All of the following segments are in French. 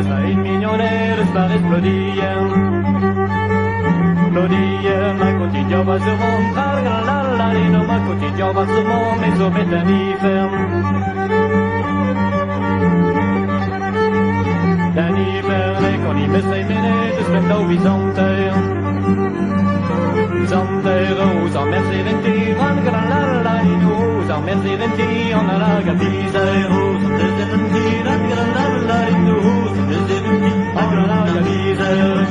Sei milionaire, sta Melodie, ma côté Java se monte, la lino, ma côté Java se monte, mais au bétani ferme. Dani ferme, quand il me s'est mené, de se mettre au byzantin. Byzantin, aux emmercés venti, la lino, aux emmercés venti, on a la gapisa, aux emmercés venti, la lino,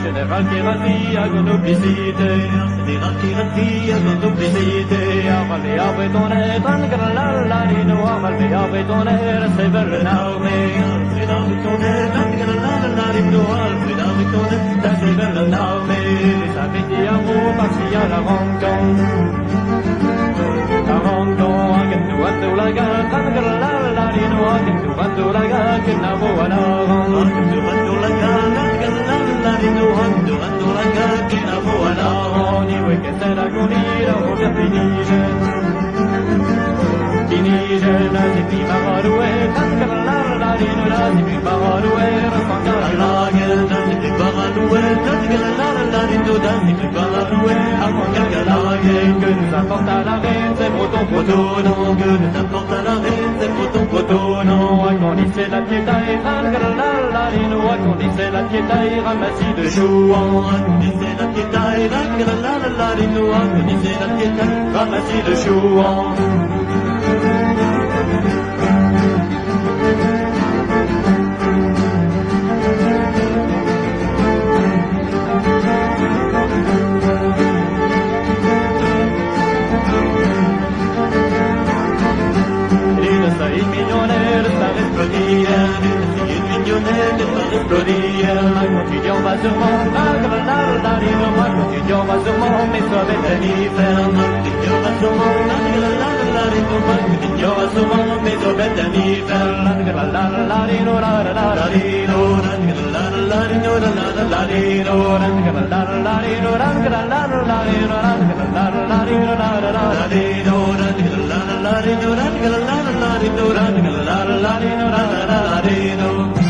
Général qui à ton duplicité, général qui à ton duplicité, avalé avec ton air, la lino, avalé avec ton air, c'est vers l'armée, Alfred avec ton air, la lino, Alfred avec ton air, c'est vers l'armée, les amis qui amour, partis à la rencontre, la gare, la lino, la gare, qui n'a beau à la rencontre, la gare, che la vola ogni vuoi che te la conira o che finisce la si prima varue canta la lino la si prima varue racconta la guerra si prima varue la lino la si prima varue racconta la guerra che nous apporte la reine c'est potono que nous apporte la reine c'est potono accondissez la pietà e la lino accondissez la pietà e ramassis de chouan accondissez la pietà e la lino accondissez la pietà ramassis de chouan quotidiano va sur mon la lino, ma quotidiano va sur mon mais soit bétani ferme quotidiano va sur mon la lino, ma quotidiano va sur mon mais soit bétani ferme la lino la lino la lino la lino la lino